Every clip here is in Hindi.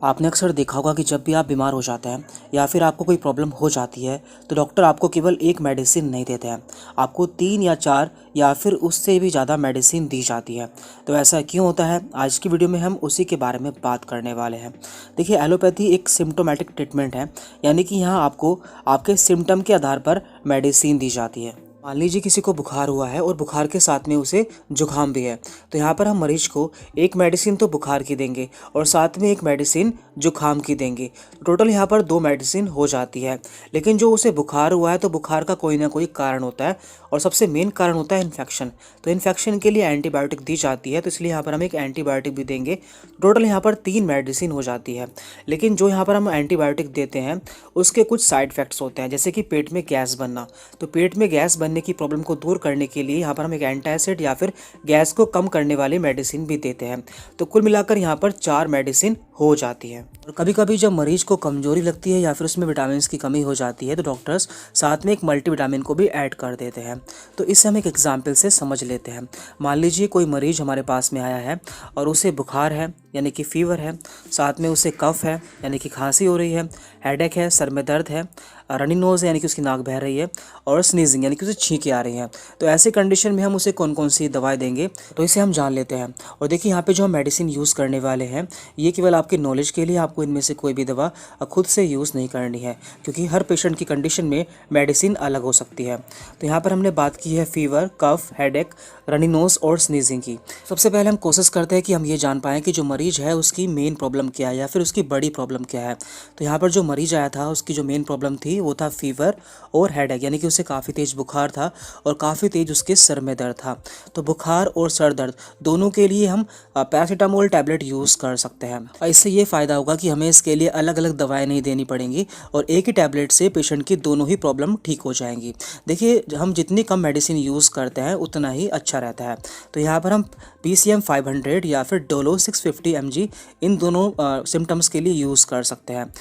आपने अक्सर देखा होगा कि जब भी आप बीमार हो जाते हैं या फिर आपको कोई प्रॉब्लम हो जाती है तो डॉक्टर आपको केवल एक मेडिसिन नहीं देते हैं, आपको 3 या 4 या फिर उससे भी ज़्यादा मेडिसिन दी जाती है। तो ऐसा क्यों होता है? आज की वीडियो में हम उसी के बारे में बात करने वाले हैं। देखिए, एलोपैथी एक सिम्टोमेटिक ट्रीटमेंट है, यानी कि यहाँ आपको आपके सिम्टम के आधार पर मेडिसिन दी जाती है। मान लीजिए किसी को बुखार हुआ है और बुखार के साथ में उसे जुकाम भी है, तो यहाँ पर हम मरीज को एक मेडिसिन तो बुखार की देंगे और साथ में एक मेडिसिन जुकाम की देंगे। टोटल यहाँ पर 2 मेडिसिन हो जाती है। लेकिन जो उसे बुखार हुआ है तो बुखार का कोई ना कोई कारण होता है और सबसे मेन कारण होता है इन्फेक्शन। तो इन्फेक्शन के लिए एंटीबायोटिक दी जाती है, तो इसलिए यहाँ पर हम एक एंटीबायोटिक भी देंगे। टोटल यहाँ पर 3 मेडिसिन हो जाती है। लेकिन जो यहाँ पर हम एंटीबायोटिक देते हैं उसके कुछ साइड इफेक्ट्स होते हैं, जैसे कि पेट में गैस बनना। तो पेट में गैस बनने की प्रॉब्लम को दूर करने के लिए यहाँ पर हम एक एंटासिड या फिर गैस को कम करने वाली मेडिसिन भी देते हैं। तो कुल मिलाकर यहाँ पर 4 मेडिसिन हो जाती है। और कभी कभी जब मरीज को कमजोरी लगती है या फिर उसमें विटामिन की कमी हो जाती है तो डॉक्टर्स साथ में एक मल्टीविटामिन को भी ऐड कर देते हैं। तो इससे हम एक एग्जाम्पल से समझ लेते हैं। मान लीजिए कोई मरीज हमारे पास में आया है और उसे बुखार है यानी कि फीवर है, साथ में उसे कफ है यानी कि खांसी हो रही है, हेडेक है, सर में दर्द है, रनी नोज़ है यानी कि उसकी नाक बह रही है, और स्नीजिंग यानी कि उसे छींकें आ रही हैं। तो ऐसे कंडीशन में हम उसे कौन कौन सी दवाएं देंगे तो इसे हम जान लेते हैं। और देखिए, यहाँ पे जो हम मेडिसिन यूज़ करने वाले हैं ये केवल आपके नॉलेज के लिए, आपको इनमें से कोई भी दवा खुद से यूज़ नहीं करनी है, क्योंकि हर पेशेंट की कंडीशन में मेडिसिन अलग हो सकती है। तो यहाँ पर हमने बात की है फीवर, कफ, हेडेक, रनी नोज़ और स्नीजिंग की। सबसे पहले हम कोशिश करते हैं कि हम ये जान पाएँ कि जो मरीज है उसकी मेन प्रॉब्लम क्या है या फिर उसकी बड़ी प्रॉब्लम क्या है। तो यहाँ पर जो मरीज आया था उसकी जो मेन प्रॉब्लम थी वो था फीवर और हेडेक, यानी कि उसे काफ़ी तेज़ बुखार था और काफ़ी तेज़ उसके सर में दर्द था। तो बुखार और सर दर्द दोनों के लिए हम पैरासीटामोल टैबलेट यूज़ कर सकते हैं। इससे ये फ़ायदा होगा कि हमें इसके लिए अलग अलग दवाएं नहीं देनी पड़ेंगी और एक ही टैबलेट से पेशेंट की दोनों ही प्रॉब्लम ठीक हो जाएंगी। देखिए, हम जितनी कम मेडिसिन यूज़ करते हैं उतना ही अच्छा रहता है। तो यहाँ पर हम PCM 500 या फिर डोलो 650 mg इन दोनों सिम्टम्स के लिए यूज़ कर सकते हैं।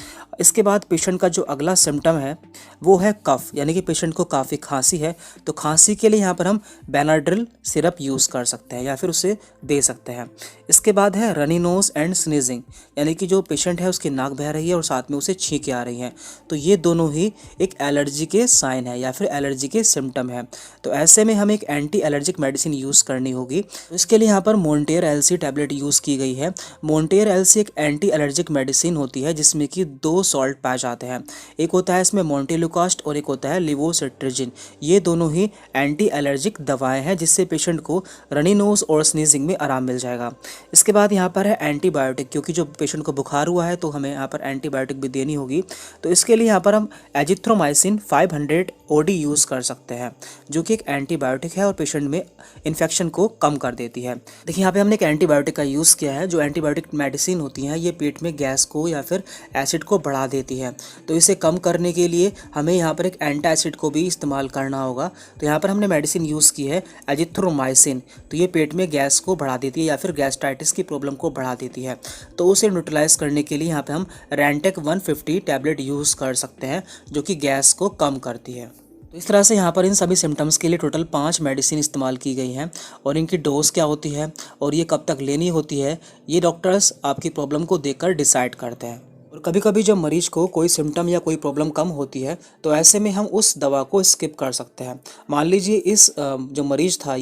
इसके बाद पेशेंट का जो अगला सिम्टम है वो है कफ, यानी कि पेशेंट को काफ़ी खांसी है, तो खांसी के लिए यहाँ पर हम बेनाड्रिल सिरप यूज़ कर सकते हैं या फिर उसे दे सकते हैं। इसके बाद है रनी नोज़ एंड स्नीजिंग, यानी कि जो पेशेंट है उसकी नाक बह रही है और साथ में उसे छींकें आ रही हैं। तो ये दोनों ही एक एलर्जी के साइन है या फिर एलर्जी के सिम्टम है। तो ऐसे में हमें एक एंटी एलर्जिक मेडिसिन यूज़ करनी होगी। तो इसके लिए यहाँ पर मोन्टेर LC टैबलेट यूज़ की गई है। मोन्टेर LC एक एंटी एलर्जिक मेडिसिन होती है जिसमें कि 2 सॉल्ट पाए जाते हैं। एक होता है इसमें मोन्टेलुकास्ट और एक होता है लिवोसिट्रिजिन। ये दोनों ही एंटी एलर्जिक दवाएं हैं जिससे पेशेंट को रनी नोज़ और स्नीजिंग में आराम मिल जाएगा। इसके बाद यहाँ पर है एंटीबायोटिक, क्योंकि जो पेशेंट को बुखार हुआ है तो हमें यहाँ पर एंटीबायोटिक भी देनी होगी। तो इसके लिए यहाँ पर हम एजिथ्रोमाइसिन 500 OD यूज़ कर सकते हैं, जो कि एक एंटीबायोटिक है और पेशेंट में इन्फेक्शन को कम कर देती है। देखिए, यहाँ पे हमने एक एंटीबायोटिक का यूज़ किया है। जो एंटीबायोटिक मेडिसिन होती हैं ये पेट में गैस को या फिर एसिड को बढ़ा देती है, तो इसे कम करने के लिए हमें यहाँ पर एक एंटासिड को भी इस्तेमाल करना होगा। तो यहाँ पर हमने मेडिसिन यूज़ की है एजिथ्रोमाइसिन, तो ये पेट में गैस को बढ़ा देती है या फिर गैस्ट्राइटिस की प्रॉब्लम को बढ़ा देती है। तो उसे न्यूट्रलाइज करने के लिए यहाँ पे हम रेंटेक 150 टैबलेट यूज़ कर सकते हैं, जो कि गैस को कम करती है। तो इस तरह से यहाँ पर इन सभी सिम्टम्स के लिए टोटल 5 मेडिसिन इस्तेमाल की गई हैं और इनकी डोज क्या होती है और ये कब तक लेनी होती है ये डॉक्टर्स आपकी प्रॉब्लम को देखकर डिसाइड करते हैं। और कभी कभी जब मरीज को कोई सिम्टम या कोई प्रॉब्लम कम होती है तो ऐसे में हम उस दवा को स्किप कर सकते हैं। मान लीजिए जो मरीज था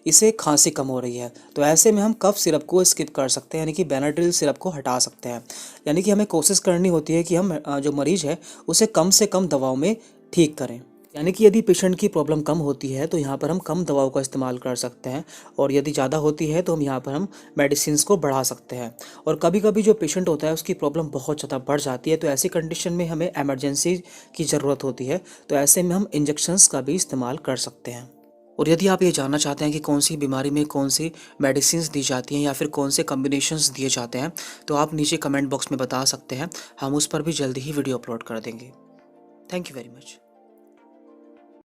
इसे खांसी कम हो रही है, तो ऐसे में हम कफ सिरप को स्किप कर सकते हैं, यानी कि बेनाड्रिल सिरप को हटा सकते हैं। यानी कि हमें कोशिश करनी होती है कि हम जो मरीज है उसे कम से कम दवाओं में ठीक करें। यानी कि यदि पेशेंट की प्रॉब्लम कम होती है तो यहाँ पर हम कम दवाओं का इस्तेमाल कर सकते हैं, और यदि ज़्यादा होती है तो हम यहाँ पर हम मेडिसिन्स को बढ़ा सकते हैं। और कभी कभी जो पेशेंट होता है उसकी प्रॉब्लम बहुत ज़्यादा बढ़ जाती है, तो ऐसी कंडीशन में हमें एमरजेंसी की ज़रूरत होती है, तो ऐसे में हम इंजेक्शंस का भी इस्तेमाल कर सकते हैं। और यदि आप ये जानना चाहते हैं कि कौन सी बीमारी में कौन सी मेडिसिन्स दी जाती हैं या फिर कौन से कॉम्बिनेशंस दिए जाते हैं, तो आप नीचे कमेंट बॉक्स में बता सकते हैं। हम उस पर भी जल्दी ही वीडियो अपलोड कर देंगे। Thank you very much.